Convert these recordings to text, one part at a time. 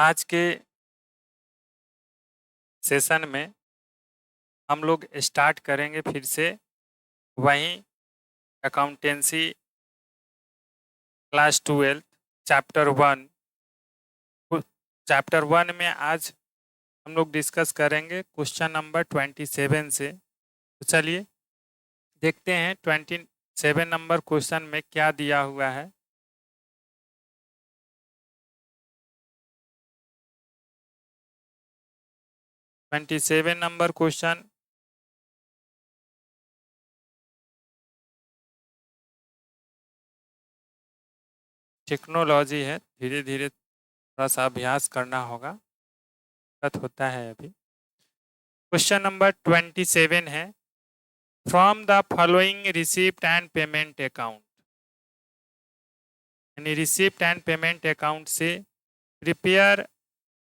आज के सेशन में हम लोग स्टार्ट करेंगे फिर से वहीं अकाउंटेंसी क्लास 12 चैप्टर 1। चैप्टर 1 में आज हम लोग डिस्कस करेंगे क्वेश्चन नंबर 27 से। तो चलिए देखते हैं 27 नंबर क्वेश्चन में क्या दिया हुआ है। Twenty seven number question technology है, धीरे धीरे थोड़ा सा अभ्यास करना होगा, दिक्कत होता है अभी। क्वेश्चन नंबर 27 है, from the following receipt and payment account, यानी रिसिप्ट एंड पेमेंट अकाउंट से prepare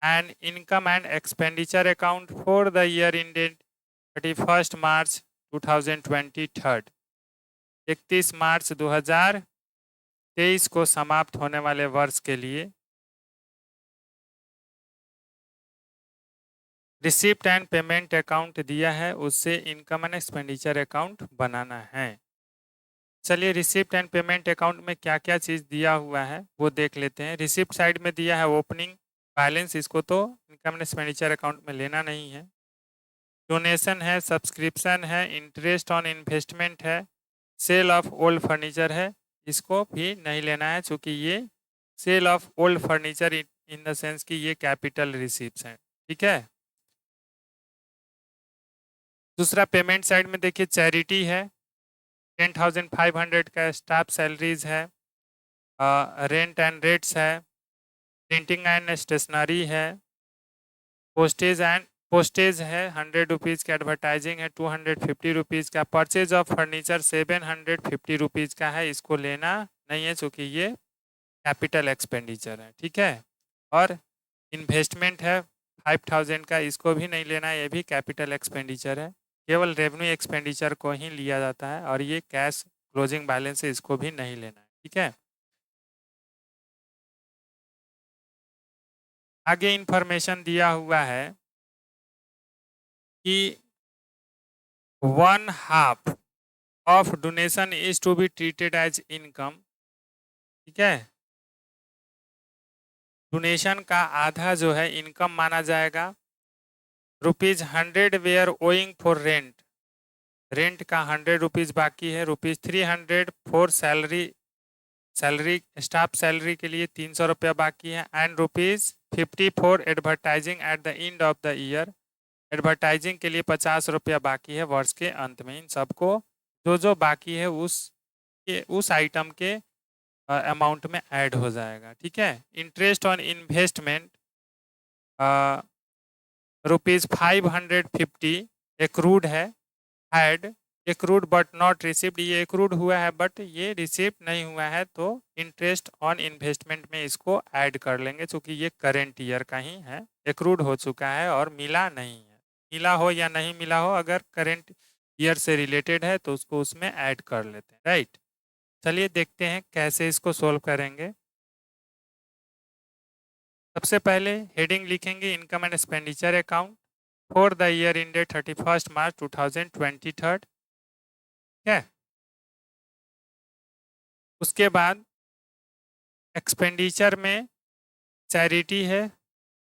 an income and expenditure account for the year ended 31 March 2023, 31 March 2023 को समाप्त होने वाले वर्ष के लिए रिसिप्ट एंड पेमेंट अकाउंट दिया है, उससे इनकम एंड एक्सपेंडिचर अकाउंट बनाना है। चलिए रिसिप्ट एंड पेमेंट अकाउंट में क्या क्या चीज़ दिया हुआ है वो देख लेते हैं। रिसिप्ट साइड में दिया है ओपनिंग बैलेंस, इसको तो इनकम एंड एक्सपेंडिचर अकाउंट में लेना नहीं है। डोनेशन है, सब्सक्रिप्शन है, इंटरेस्ट ऑन इन्वेस्टमेंट है, सेल ऑफ ओल्ड फर्नीचर है, इसको भी नहीं लेना है चूँकि ये sale of old furniture in the sense कि ये कैपिटल रिसिप्ट हैं। ठीक है। दूसरा पेमेंट साइड में देखिए चैरिटी है, 10,500 का स्टाफ सैलरीज है, रेंट एंड रेट्स है, प्रिंटिंग एंड स्टेशनरी है, पोस्टेज है 100 रुपीज़ का, एडवर्टाइजिंग है 250 रुपीज़ का, परचेज ऑफ फर्नीचर 750 रुपीज़ का है, इसको लेना नहीं है चूँकि ये कैपिटल एक्सपेंडिचर है। ठीक है। और इन्वेस्टमेंट है 5,000 का, इसको भी नहीं लेना है, ये भी कैपिटल एक्सपेंडिचर है। केवल रेवेन्यू एक्सपेंडिचर को ही लिया जाता है और ये कैश क्लोजिंग बैलेंस है, इसको भी नहीं लेना है। ठीक है। आगे इंफॉर्मेशन दिया हुआ है कि 1/2 of donation is to be treated as income. ठीक है। डोनेशन का आधा जो है इनकम माना जाएगा। ₹100 were owing for rent, rent का 100 रुपीज़ बाकी है। ₹300 फॉर सैलरी स्टाफ सैलरी के लिए 300 रुपया बाकी है। And ₹50 for advertising at the end of the year, advertising के लिए 50 रुपया बाकी है वर्ष के अंत में। इन सबको जो जो बाकी है उस आइटम के अमाउंट में ऐड हो जाएगा। ठीक है। इंटरेस्ट ऑन इन्वेस्टमेंट ₹550 एक्रूड है, had accrued but not received, ये एक्रूड हुआ है बट ये रिसिप्ट नहीं हुआ है, तो इंटरेस्ट ऑन इन्वेस्टमेंट में इसको ऐड कर लेंगे क्योंकि ये करेंट ईयर का ही है, एक्रूड हो चुका है और मिला नहीं है। मिला हो या नहीं मिला हो, अगर करेंट ईयर से रिलेटेड है तो उसको उसमें ऐड कर लेते हैं। राइट। चलिए देखते हैं कैसे इसको सोल्व करेंगे। सबसे पहले हेडिंग लिखेंगे income and expenditure account for the year ended 31 March 2023। ठीक है। उसके बाद एक्सपेंडिचर में चैरिटी है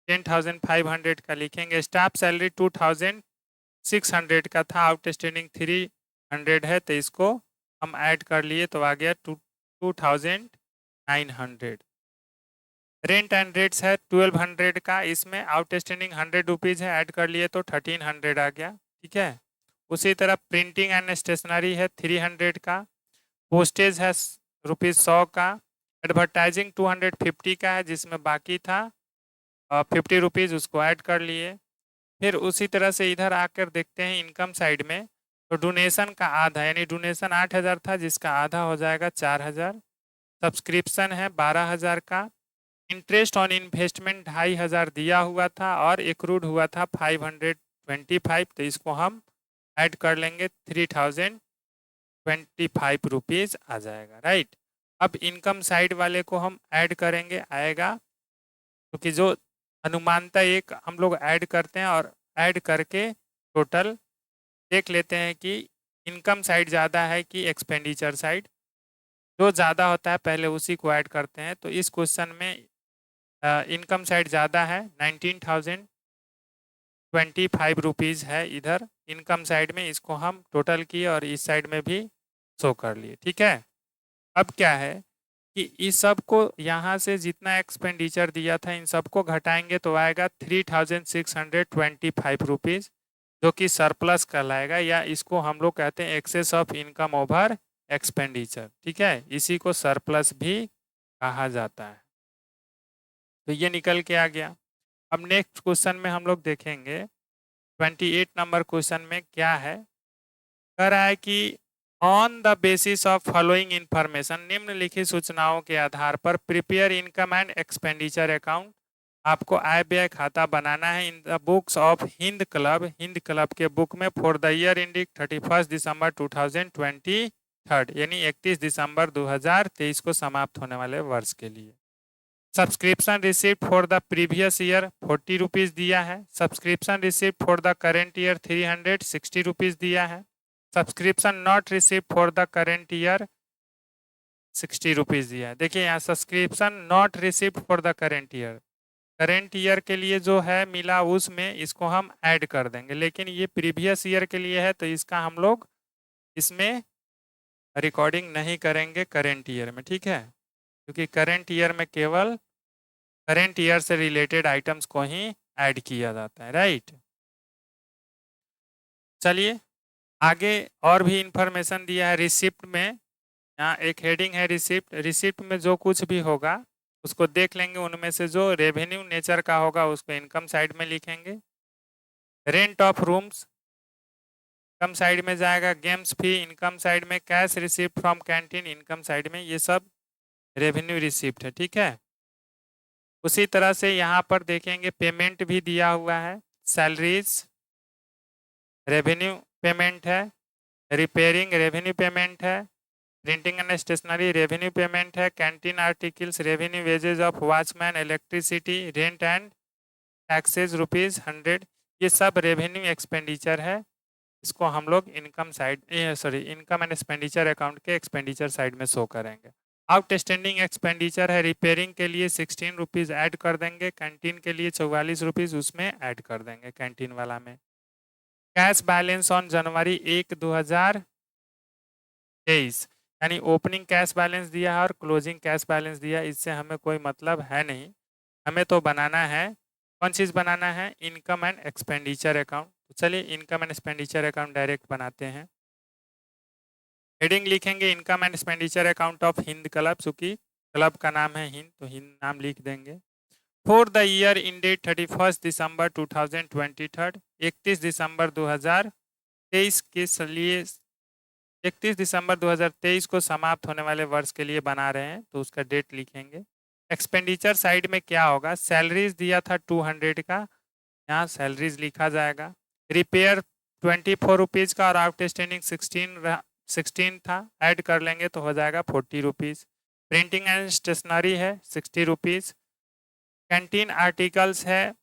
10,500 का लिखेंगे, स्टाफ सैलरी 2,600 का था, आउटस्टैंडिंग 300 है तो इसको हम ऐड कर लिए तो आ गया 2,900। रेंट एंड रेट्स है 1,200 का, इसमें आउटस्टैंडिंग 100 रुपीज़ है, ऐड कर लिए तो 1,300 आ गया। ठीक है। उसी तरह प्रिंटिंग एंड स्टेशनरी है 300 का, पोस्टेज है ₹100 का, एडवर्टाइजिंग 250 का है जिसमें बाकी था 50 रुपीज़, उसको ऐड कर लिए। फिर उसी तरह से इधर आकर देखते हैं इनकम साइड में, तो डोनेशन का आधा, यानी डोनेशन 8,000 था जिसका आधा हो जाएगा 4,000, सब्सक्रिप्शन है 12,000 का, इंटरेस्ट ऑन इन्वेस्टमेंट 2,500 दिया हुआ था और एक्रूड हुआ था 525, तो इसको हम ऐड कर लेंगे 3,025 रुपीज़ आ जाएगा। राइट। अब इनकम साइड वाले को हम ऐड करेंगे, आएगा क्योंकि जो अनुमानता एक हम लोग ऐड करते हैं और ऐड करके टोटल देख लेते हैं कि इनकम साइड ज़्यादा है कि एक्सपेंडिचर साइड। जो ज़्यादा होता है पहले उसी को ऐड करते हैं। तो इस क्वेश्चन में इनकम साइड ज़्यादा है, 19,025 रुपीज़ है इधर इनकम साइड में। इसको हम टोटल किए और इस साइड में भी शो कर लिए। ठीक है, अब क्या है कि इस सब को यहाँ से जितना एक्सपेंडिचर दिया था इन सबको घटाएंगे तो आएगा 3,625 रुपीज़, जो कि सरप्लस कहलाएगा, या इसको हम लोग कहते हैं excess of income over expenditure. ठीक है, इसी को सरप्लस भी कहा जाता है। तो ये निकल के आ गया। अब नेक्स्ट क्वेश्चन में हम लोग देखेंगे 28 नंबर क्वेश्चन में क्या है। कह रहा है कि on the basis of following information, निम्नलिखित सूचनाओं के आधार पर prepare income and expenditure account. आपको आय व्यय खाता बनाना है in the books of Hind club, Hind club के बुक में फॉर द ईयर एंडिंग 31 दिसंबर 2023, यानी 31 दिसंबर 2023 को समाप्त होने वाले वर्ष के लिए। Subscription receipt for the previous year 40 rupees दिया है। Subscription receipt for the current year 360 rupees दिया है। Subscription not receipt for the current year 60 rupees दिया है। देखिए यहाँ subscription not receipt for the current year के लिए जो है मिला उसमें इसको हम ऐड कर देंगे, लेकिन ये प्रीवियस ईयर के लिए है तो इसका हम लोग इसमें रिकॉर्डिंग नहीं करेंगे करेंट ईयर में। ठीक है, क्योंकि करेंट ईयर में केवल करेंट ईयर से रिलेटेड आइटम्स को ही ऐड किया जाता है। राइट, चलिए आगे और भी इंफॉर्मेशन दिया है रिसिप्ट में। यहाँ एक हेडिंग है रिसिप्ट। रिसिप्ट में जो कुछ भी होगा उसको देख लेंगे, उनमें से जो रेवेन्यू नेचर का होगा उसको इनकम साइड में लिखेंगे। Rent of rooms income side में जाएगा। गेम्स फी इनकम साइड में। Cash receipt from canteen income side में। ये सब रेवेन्यू रिसिप्ट है। ठीक है, उसी तरह से यहाँ पर देखेंगे पेमेंट भी दिया हुआ है। सैलरीज रेवेन्यू पेमेंट है। रिपेयरिंग रेवेन्यू पेमेंट है। Printing and stationery revenue payment है। Canteen articles revenue. Wages of watchman, electricity, rent and taxes ₹100, ये सब रेवेन्यू एक्सपेंडिचर है। इसको हम लोग income side income and expenditure account के एक्सपेंडिचर साइड में शो करेंगे। आउटस्टैंडिंग एक्सपेंडिचर है। रिपेयरिंग के लिए 16 रुपीज़ ऐड कर देंगे। कैंटीन के लिए 44 रुपीज़ उसमें ऐड कर देंगे कैंटीन वाला में। कैश बैलेंस ऑन जनवरी 1, 2023, यानी ओपनिंग कैश बैलेंस दिया है और क्लोजिंग कैश बैलेंस दिया है, इससे हमें कोई मतलब है नहीं। हमें तो बनाना है, कौन चीज़ बनाना है, इनकम एंड एक्सपेंडिचर अकाउंट। तो चलिए income and expenditure account direct बनाते हैं। हेडिंग लिखेंगे income and expenditure account of Hind club, चूँकि क्लब का नाम है हिंद तो हिंद नाम लिख देंगे। फॉर द ईयर इंडेड 31 दिसंबर 2023, 31 दिसंबर 2023 के लिए 31 दिसंबर 2023 को समाप्त होने वाले वर्ष के लिए बना रहे हैं तो उसका डेट लिखेंगे। एक्सपेंडिचर साइड में क्या होगा, सैलरीज दिया था 200 का, यहाँ सैलरीज लिखा जाएगा। रिपेयर 24 रुपीज़ का और आउटस्टैंडिंग 16 था, ऐड कर लेंगे तो हो जाएगा 40 रुपीज़। प्रिंटिंग एंड स्टेशनरी है 60 रुपीज़। कैंटीन आर्टिकल्स है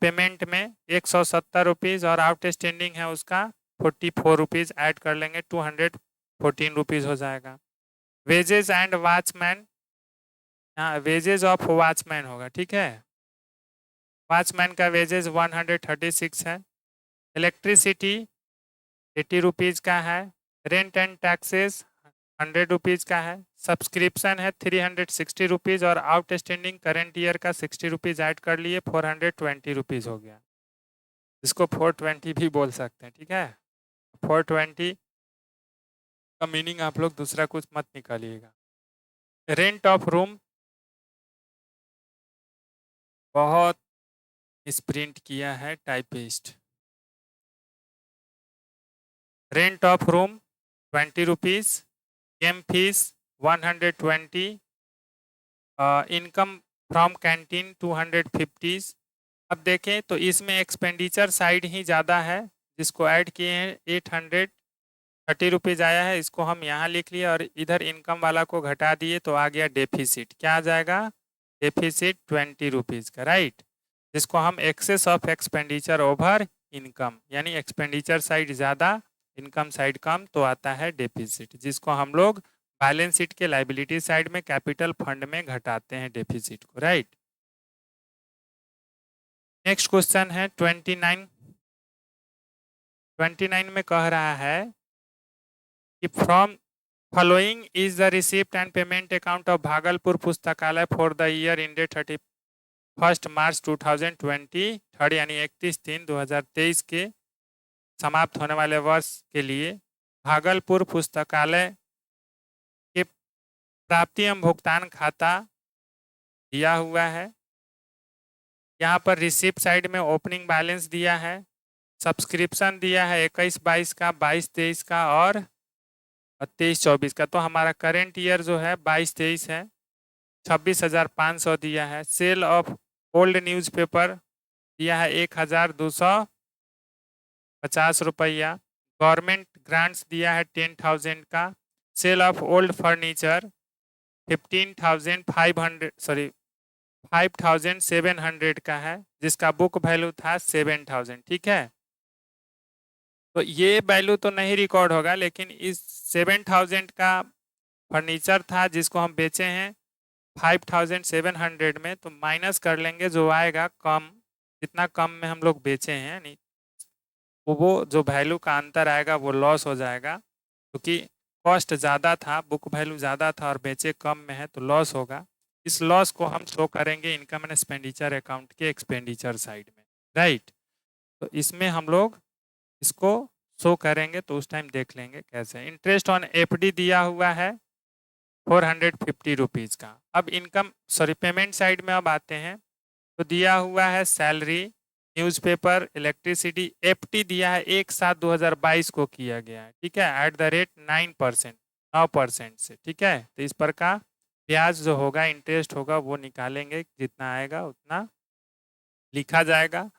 पेमेंट में 170 रुपीज़ और आउटस्टैंडिंग है उसका 44 रुपीज़, ऐड कर लेंगे 214 रुपीज़ हो जाएगा। वेजेस एंड वॉचमैन, हाँ वेजेस ऑफ वॉचमैन होगा। ठीक है, वॉचमैन का वेजेस 136 है। इलेक्ट्रिसिटी 80 रुपीज़ का है। रेंट एंड टैक्सेस 100 रुपीज़ का है। सब्सक्रिप्शन है 360 रुपीज़ और आउटस्टैंडिंग करंट ईयर का 60 रुपीज़ ऐड कर लिए, 420 रुपीज़ हो गया। इसको 420 भी बोल सकते हैं। ठीक है, 420 का मीनिंग आप लोग दूसरा कुछ मत निकालिएगा। रेंट ऑफ रूम बहुत प्रिंट किया है typist. Rent of room 20 rupees. Game fees 120। Income from canteen 250। अब देखें तो इसमें एक्सपेंडिचर साइड ही ज़्यादा है, जिसको ऐड किए हैं 830 रुपीज़ आया है, इसको हम यहाँ लिख लिए और इधर इनकम वाला को घटा दिए तो आ गया डेफिसिट। क्या आ जाएगा, डेफिसिट 20 रुपीज़ का, राइट, जिसको हम excess of expenditure over income, यानी एक्सपेंडिचर साइड ज़्यादा इनकम साइड कम तो आता है डेफिसिट, जिसको हम लोग बैलेंस शीट के लाइबिलिटी साइड में कैपिटल फंड में घटाते हैं डेफिसिट को, राइट। नेक्स्ट क्वेश्चन है 29 में कह रहा है कि from following is the receipt and payment account of Bhagalpur पुस्तकालय for the year ended 31 March 2023 यानी 31/3/2023 के समाप्त होने वाले वर्ष के लिए भागलपुर पुस्तकालय के प्राप्ति एवं भुगतान खाता दिया हुआ है। यहाँ पर रिसिप्ट साइड में ओपनिंग बैलेंस दिया है, सब्सक्रिप्शन दिया है 21-22 का, 22-23 का और 23-24 का। तो हमारा करेंट ईयर जो है 22-23 है, 26,500 दिया है। सेल ऑफ ओल्ड न्यूज़पेपर दिया है 1,250 रुपया। गवर्नमेंट ग्रांट्स दिया है 10,000 का। सेल ऑफ ओल्ड फर्नीचर 5,700 का है, जिसका बुक वैल्यू था 7,000, ठीक है। तो ये वैल्यू तो नहीं रिकॉर्ड होगा, लेकिन इस 7,000 का फर्नीचर था जिसको हम बेचे हैं 5,700 में, तो माइनस कर लेंगे जो आएगा कम, जितना कम में हम लोग बेचे हैं, नहीं वो जो वैल्यू का अंतर आएगा वो लॉस हो जाएगा, क्योंकि कॉस्ट ज़्यादा था, बुक वैल्यू ज़्यादा था और बेचे कम में है तो लॉस होगा। इस लॉस को हम शो करेंगे इनकम एंड एक्सपेंडिचर अकाउंट के एक्सपेंडिचर साइड में, राइट। तो इसमें हम लोग इसको शो करेंगे तो उस टाइम देख लेंगे कैसे। इंटरेस्ट ऑन एफडी दिया हुआ है 450 रुपीज़ का। अब पेमेंट साइड में अब आते हैं, तो दिया हुआ है सैलरी, न्यूज़पेपर, इलेक्ट्रिसिटी, एफटी दिया है 1/7/2022 को किया गया है, ठीक है, एट द रेट 9% से, ठीक है। तो इस पर का ब्याज जो होगा, इंटरेस्ट होगा, वो निकालेंगे, जितना आएगा उतना लिखा जाएगा।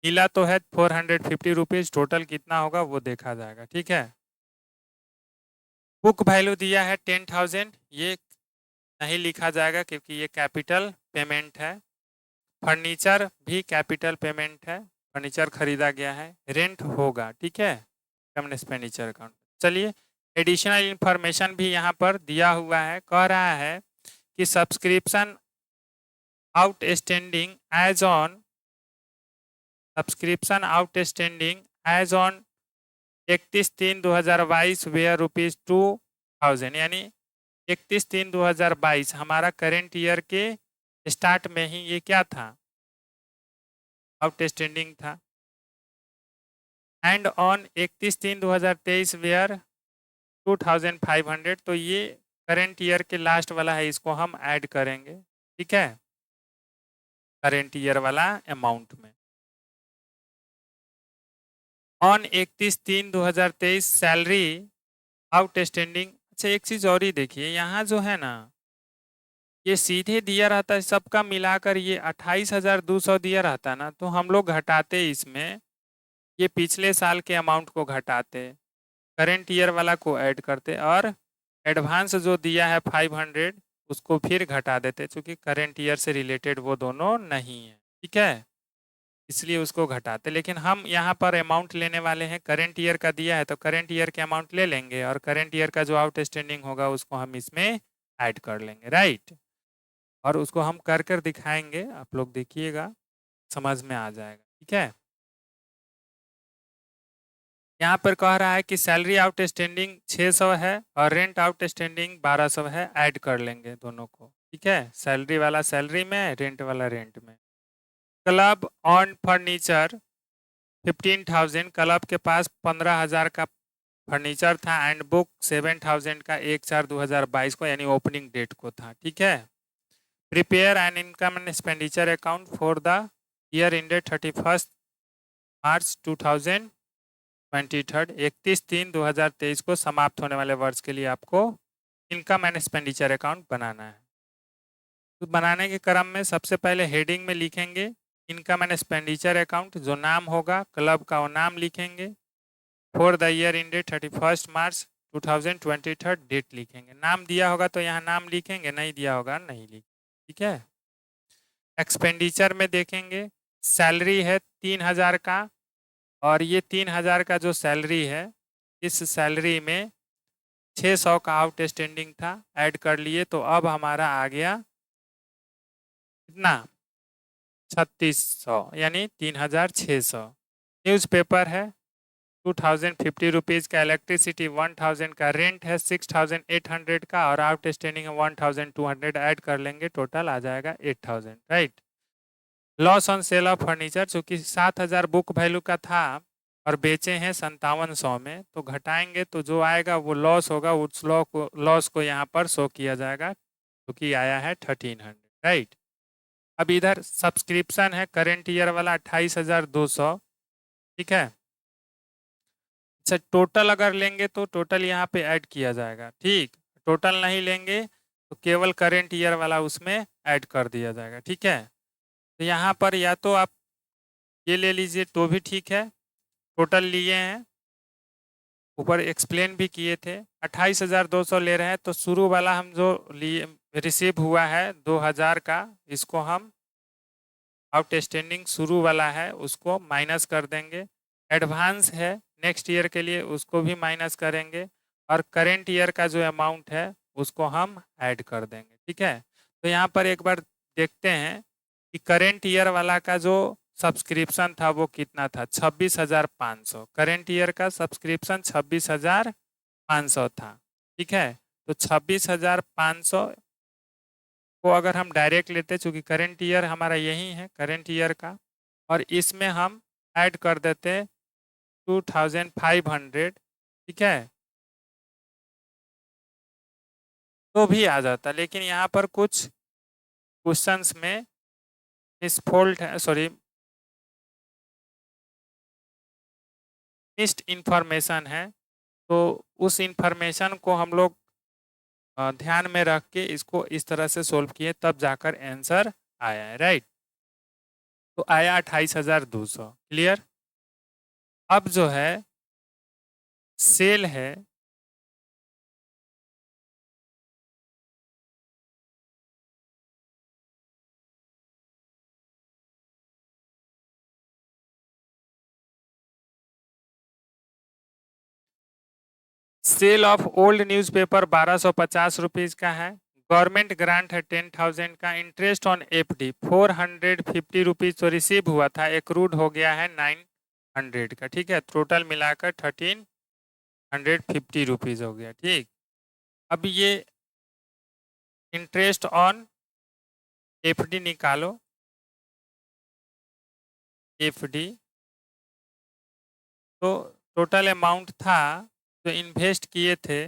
मिला तो है 450 रुपीज़, टोटल कितना होगा वो देखा जाएगा, ठीक है। बुक वैल्यू दिया है 10,000, ये नहीं लिखा जाएगा क्योंकि ये कैपिटल पेमेंट है। फर्नीचर भी कैपिटल पेमेंट है, फर्नीचर खरीदा गया है। रेंट होगा, ठीक है, कम एक्सपेंडिचर अकाउंट। चलिए, एडिशनल इंफॉर्मेशन भी यहाँ पर दिया हुआ है। कह रहा है कि subscription outstanding as on 31/3/2022 were ₹2,000, यानी 31/3/2022 हमारा करेंट ईयर के स्टार्ट में ही ये क्या था, आउटस्टैंडिंग था। एंड ऑन 31/3/2023 वेयर 2,500, तो ये करेंट ईयर के लास्ट वाला है, इसको हम ऐड करेंगे, ठीक है, करेंट ईयर वाला अमाउंट में। On 31/3/2023 salary outstanding. अच्छा, एक चीज़ और ही देखिए, यहाँ जो है ना, ये सीधे दिया रहता है सबका मिलाकर, ये 28,200 दिया रहता ना, तो हम लोग घटाते इसमें, ये पिछले साल के अमाउंट को घटाते, करेंट ईयर वाला को ऐड करते, और एडवांस जो दिया है 500 उसको फिर घटा देते, क्योंकि करेंट ईयर से रिलेटेड वो दोनों नहीं है, ठीक है, इसलिए उसको घटाते। लेकिन हम यहाँ पर अमाउंट लेने वाले हैं, करेंट ईयर का दिया है तो करेंट ईयर के अमाउंट ले लेंगे, और करेंट ईयर का जो आउटस्टैंडिंग होगा उसको हम इसमें ऐड कर लेंगे, राइट। और उसको हम कर कर दिखाएंगे, आप लोग देखिएगा, समझ में आ जाएगा, ठीक है। यहाँ पर कह रहा है कि सैलरी आउटस्टैंडिंग 600 है और रेंट आउटस्टैंडिंग 1200 है, ऐड कर लेंगे दोनों को, ठीक है, सैलरी वाला सैलरी में, रेंट वाला रेंट में। क्लब ऑन फर्नीचर 15,000, क्लब के पास 15,000 का फर्नीचर था, एंड बुक 7,000 का 1/4/2022 को, यानी ओपनिंग डेट को था, ठीक है। Prepare an income and expenditure account for the year ended 31 March 2023, 31/3/2023 को समाप्त होने वाले वर्ष के लिए आपको इनकम एंड एक्सपेंडिचर अकाउंट बनाना है। तो बनाने के क्रम में सबसे पहले हेडिंग में लिखेंगे इनकम एंड एक्सपेंडिचर अकाउंट, जो नाम होगा क्लब का वो नाम लिखेंगे, for the year ended 31 March 2023 date लिखेंगे। नाम दिया होगा तो यहाँ नाम लिखेंगे, नहीं दिया होगा नहीं लिखेंगे, ठीक है। एक्सपेंडिचर में देखेंगे सैलरी है 3000 का, और ये 3000 का जो सैलरी है, इस सैलरी में 600 का आउटस्टैंडिंग था, ऐड कर लिए तो अब हमारा आ गया कितना 3600 यानी 3600। न्यूज़पेपर है 2050 रुपीज़ का, इलेक्ट्रिसिटी 1000 का, रेंट है 6800 का, और आउटस्टैंडिंग है 1200, ऐड कर लेंगे टोटल आ जाएगा 8000, right. Loss on sale of furniture, चूँकि 7000 बुक वैल्यू का था और बेचे हैं 5700 में, तो घटाएंगे तो जो आएगा वो लॉस होगा, उस लॉस को यहाँ पर शो किया जाएगा, क्योंकि आया है 1300, राइट। अब इधर सब्सक्रिप्शन है करेंट ईयर वाला 28200, ठीक है। अच्छा, टोटल अगर लेंगे तो टोटल यहाँ पे ऐड किया जाएगा, ठीक। टोटल नहीं लेंगे तो केवल करेंट ईयर वाला उसमें ऐड कर दिया जाएगा, ठीक है। तो यहाँ पर या तो आप ये ले लीजिए तो भी ठीक है, टोटल लिए हैं, ऊपर एक्सप्लेन भी किए थे। 28200 ले रहे हैं तो शुरू वाला हम जो लिए रिसीव हुआ है 2000 का, इसको हम आउटस्टैंडिंग शुरू वाला है उसको माइनस कर देंगे। एडवांस है नेक्स्ट ईयर के लिए, उसको भी माइनस करेंगे, और करेंट ईयर का जो अमाउंट है उसको हम ऐड कर देंगे, ठीक है। तो यहाँ पर एक बार देखते हैं कि करेंट ईयर वाला का जो सब्सक्रिप्शन था वो कितना था, 26,500। करेंट ईयर का सब्सक्रिप्शन 26,500 था, ठीक है। तो 26,500 को अगर हम डायरेक्ट लेते, चूँकि करेंट ईयर हमारा यही है करेंट ईयर का, और इसमें हम ऐड कर देते 2500, ठीक है, तो भी आ जाता। लेकिन यहाँ पर कुछ क्वेश्चंस में मिसफोल्ड है, सॉरी मिस्ड इंफॉर्मेशन है, तो उस इंफॉर्मेशन को हम लोग ध्यान में रख के इसको इस तरह से सोल्व किए, तब जाकर आंसर आया है, राइट। तो आया 28,200, क्लियर। अब जो है सेल है, sale of old newspaper 1250 rupees का है। गवर्नमेंट ग्रांट है 10,000 का। इंटरेस्ट ऑन एफडी 450 रुपीज़ तो रिसीव हुआ था, एक्रूड हो गया है 900 का, ठीक है। टोटल मिलाकर 1350 रुपीज़ हो गया, ठीक। अब ये इंटरेस्ट ऑन एफडी निकालो, एफडी तो टोटल अमाउंट था जो इन्वेस्ट किए थे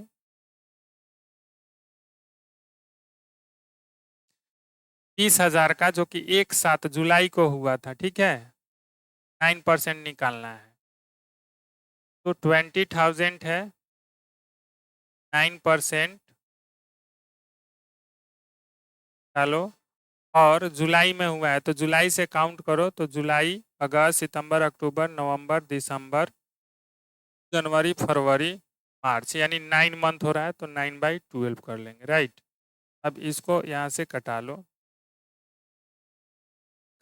30,000 का, जो कि 1/7 जुलाई को हुआ था, ठीक है। 9% निकालना है तो 20,000 है, 9% डालो, और जुलाई में हुआ है तो जुलाई से काउंट करो, तो जुलाई, अगस्त, सितंबर, अक्टूबर, नवंबर, दिसंबर, जनवरी, फरवरी, मार्च, यानी 9 मंथ हो रहा है तो 9/12 कर लेंगे, राइट। अब इसको यहाँ से कटा लो,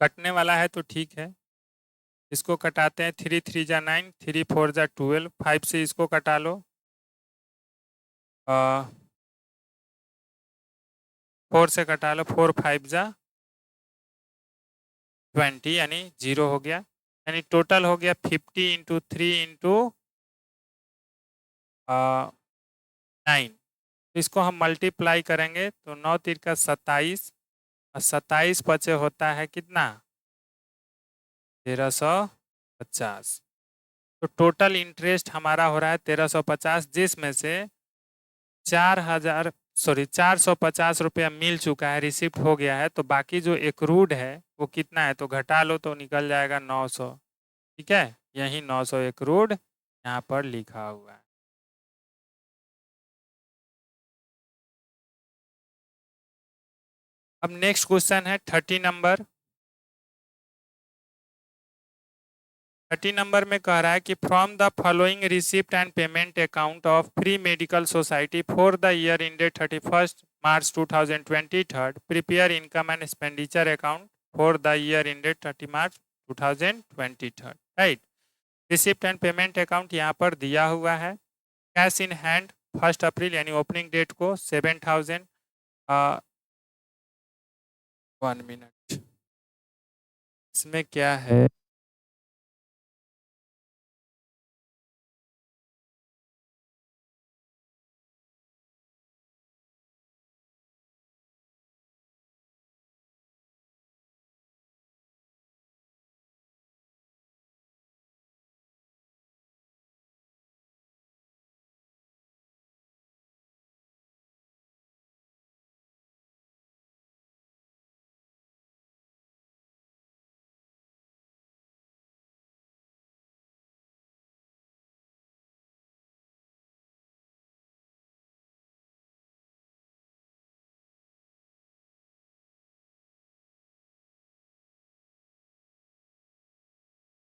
कटने वाला है तो ठीक है, इसको कटाते हैं। 3 3 जा 9, 3 4 जा 12, 5 से इसको कटा लो, 4 से कटा लो, 4 5 जा 20, यानी 0 हो गया, यानी टोटल हो गया 50 इंटू 3 इंटू 9। इसको हम मल्टीप्लाई करेंगे तो 9 3 का 27, और 27 पचे होता है कितना 1350। तो टोटल इंटरेस्ट हमारा हो रहा है 1350, जिसमें से 450 रुपया मिल चुका है, रिसिप्ट हो गया है, तो बाकी जो एक्रूड है वो कितना है, तो घटा लो तो निकल जाएगा 900, ठीक है। यही 900 एक्रूड यहाँ पर लिखा हुआ है। अब नेक्स्ट क्वेश्चन है 30 नंबर। 30 नंबर में कह रहा है कि from the following receipt and payment account of free medical society for the year ended 31 March 2023 prepare income and expenditure account for the year ended 30 March 2023, right. Receipt and payment account यहाँ पर दिया हुआ है। Cash in hand 1 अप्रैल यानी opening date को 7000, 1 minute, इसमें क्या है,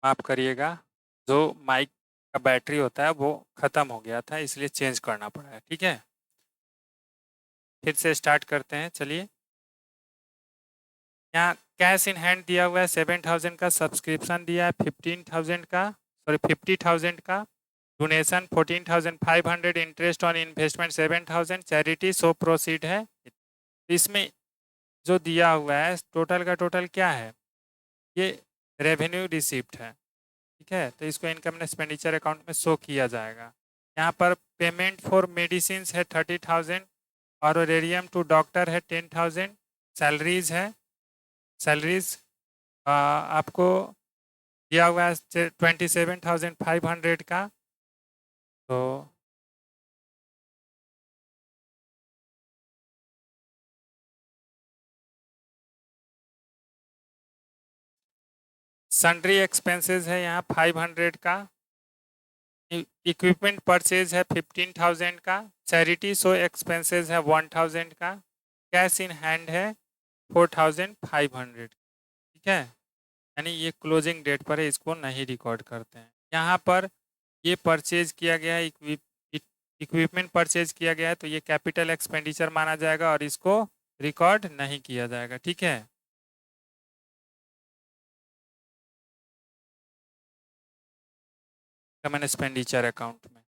माफ करिएगा, जो माइक का बैटरी होता है वो ख़त्म हो गया था, इसलिए चेंज करना पड़ा है, ठीक है। फिर से स्टार्ट करते हैं, चलिए। यहाँ कैश इन हैंड दिया हुआ है 7000 का, सब्सक्रिप्शन दिया है 15,000 का, सॉरी 50,000 का, donation 14,500, interest on investment 7,000, charity so proceed है। इसमें जो दिया हुआ है टोटल का टोटल क्या है, ये रेवेन्यू रिसिप्ट है, ठीक है। तो इसको इनकम एंड एक्सपेंडिचर अकाउंट में शो किया जाएगा। यहाँ पर पेमेंट फॉर मेडिसिन है 30,000, ऑनरेरियम टू डॉक्टर है 10,000, सैलरीज है, सैलरीज आपको दिया हुआ है 27,500 का। तो सन्ड्री एक्सपेंसेस है यहाँ 500 का, इक्विपमेंट परचेज है 15,000 का, चैरिटी सो एक्सपेंसेस है 1,000 का, कैश इन हैंड है 4,500, ठीक है। यानी ये क्लोजिंग डेट पर है, इसको नहीं रिकॉर्ड करते हैं। यहाँ पर ये परचेज किया गया है, इक्विपमेंट परचेज किया गया है, तो ये कैपिटल एक्सपेंडिचर माना जाएगा और इसको रिकॉर्ड नहीं किया जाएगा, ठीक है। कॉमन एक्सपेंडिचर अकाउंट में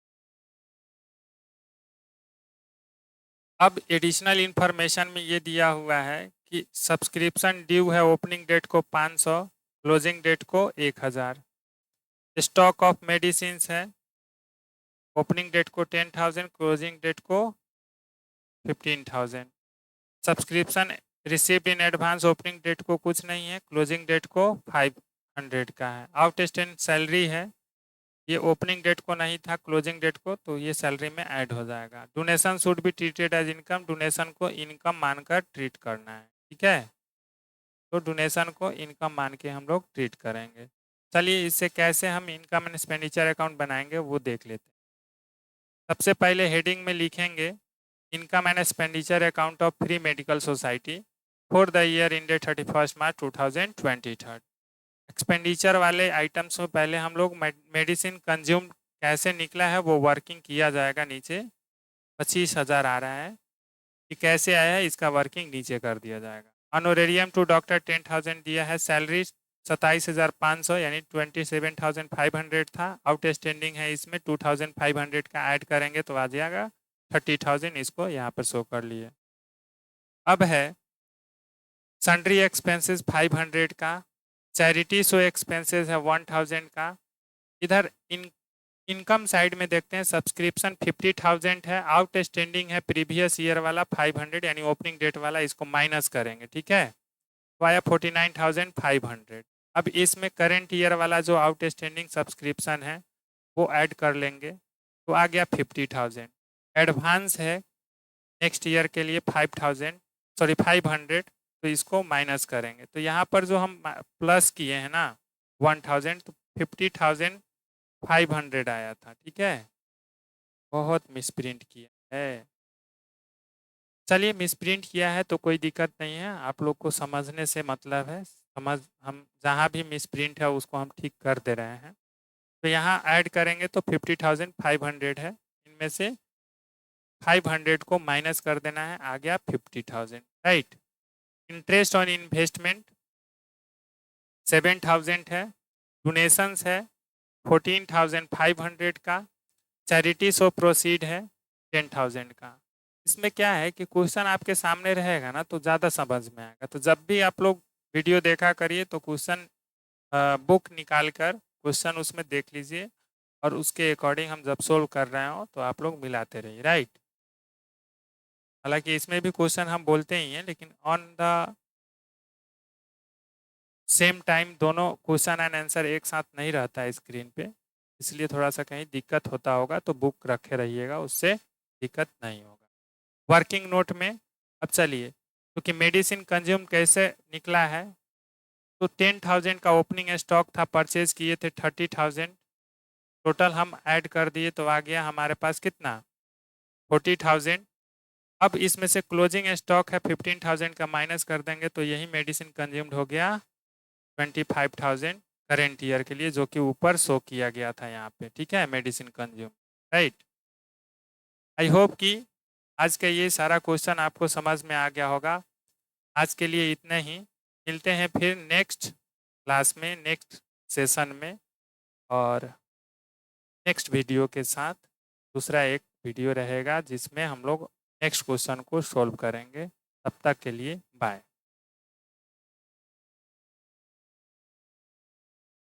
अब एडिशनल इंफॉर्मेशन में ये दिया हुआ है कि सब्सक्रिप्शन ड्यू है ओपनिंग डेट को 500, क्लोजिंग डेट को 1000। स्टॉक ऑफ मेडिसिन है, ओपनिंग डेट को 10,000, क्लोजिंग डेट को 15,000। Subscription received in advance, opening date को कुछ नहीं है, क्लोजिंग डेट को 500 का है। आउटस्टैंडिंग सैलरी है, ये ओपनिंग डेट को नहीं था, क्लोजिंग डेट को, तो ये सैलरी में ऐड हो जाएगा। Donation should be treated as income, donation को इनकम मानकर ट्रीट करना है, ठीक है। तो डोनेशन को इनकम मान के हम लोग ट्रीट करेंगे। चलिए इससे कैसे हम इनकम एंड एक्सपेंडिचर अकाउंट बनाएंगे वो देख लेते हैं। सबसे पहले हेडिंग में लिखेंगे income and expenditure account of free medical society for the year ended 31 March 2023। Expenditure वाले आइटम्स में पहले हम लोग मेडिसिन कंज्यूम कैसे निकला है वो वर्किंग किया जाएगा। नीचे 25,000 आ रहा है कि कैसे आया है, इसका वर्किंग नीचे कर दिया जाएगा। ऑनोरेरियम टू डॉक्टर 10,000 दिया है, सैलरी 27,500 यानी 27,500 था। आउटस्टैंडिंग है, इसमें 2,500 का ऐड करेंगे तो आ जाएगा 30,000, इसको यहाँ पर शो कर लिए। अब है सन्ड्री एक्सपेंसेस 500 का, चैरिटी सो एक्सपेंसेस है 1,000 का। इधर इनकम साइड में देखते हैं सब्सक्रिप्शन 50,000 है, आउटस्टैंडिंग है प्रीवियस ईयर वाला 500 यानी ओपनिंग डेट वाला, इसको माइनस करेंगे, ठीक है। तो आया 49,500। अब इसमें करेंट ईयर वाला जो आउटस्टैंडिंग सब्सक्रिप्शन है वो ऐड कर लेंगे, तो आ गया 50,000। एडवांस है नेक्स्ट ईयर के लिए 500, तो इसको माइनस करेंगे। तो यहाँ पर जो हम प्लस किए हैं ना 1,000, तो 50,500 आया था, ठीक है। बहुत मिसप्रिंट किया है, चलिए मिसप्रिंट किया है तो कोई दिक्कत नहीं है, आप लोग को समझने से मतलब है, हम जहाँ भी मिसप्रिंट है उसको हम ठीक कर दे रहे हैं। तो यहाँ ऐड करेंगे तो 50,500 है, इनमें से 500 को माइनस कर देना है, आ गया 50,000, राइट। इंटरेस्ट ऑन इन्वेस्टमेंट 7,000 है, डोनेशंस है 14,500 का, चैरिटीज ऑफ प्रोसीड है 10,000 का। इसमें क्या है कि क्वेश्चन आपके सामने रहेगा ना तो ज़्यादा समझ में आएगा। तो जब भी आप लोग वीडियो देखा करिए तो क्वेश्चन बुक निकाल कर क्वेश्चन उसमें देख लीजिए और उसके अकॉर्डिंग हम जब सोल्व कर रहे हो तो आप लोग मिलाते रहिए, राइट। हालांकि इसमें भी क्वेश्चन हम बोलते ही हैं, लेकिन ऑन द सेम टाइम दोनों क्वेश्चन एंड आंसर एक साथ नहीं रहता है स्क्रीन पे, इसलिए थोड़ा सा कहीं दिक्कत होता होगा तो बुक रखे रहिएगा, उससे दिक्कत नहीं होगा। वर्किंग नोट में अब चलिए, क्योंकि मेडिसिन कंज्यूम कैसे निकला है, तो 10,000 का ओपनिंग स्टॉक था, परचेज किए थे 30,000, टोटल हम ऐड कर दिए तो आ गया हमारे पास कितना 40,000। अब इसमें से क्लोजिंग स्टॉक है 15,000 का, माइनस कर देंगे तो यही मेडिसिन कंज्यूम्ड हो गया 25,000 करेंट ईयर के लिए, जो कि ऊपर शो किया गया था यहाँ पे, ठीक है, medicine consume, right. I hope कि आज का ये सारा क्वेश्चन आपको समझ में आ गया होगा। आज के लिए इतना ही, मिलते हैं फिर नेक्स्ट क्लास में, नेक्स्ट सेशन में, और नेक्स्ट वीडियो के साथ। दूसरा एक वीडियो रहेगा जिसमें हम लोग नेक्स्ट क्वेश्चन को सॉल्व करेंगे। तब तक के लिए बाय।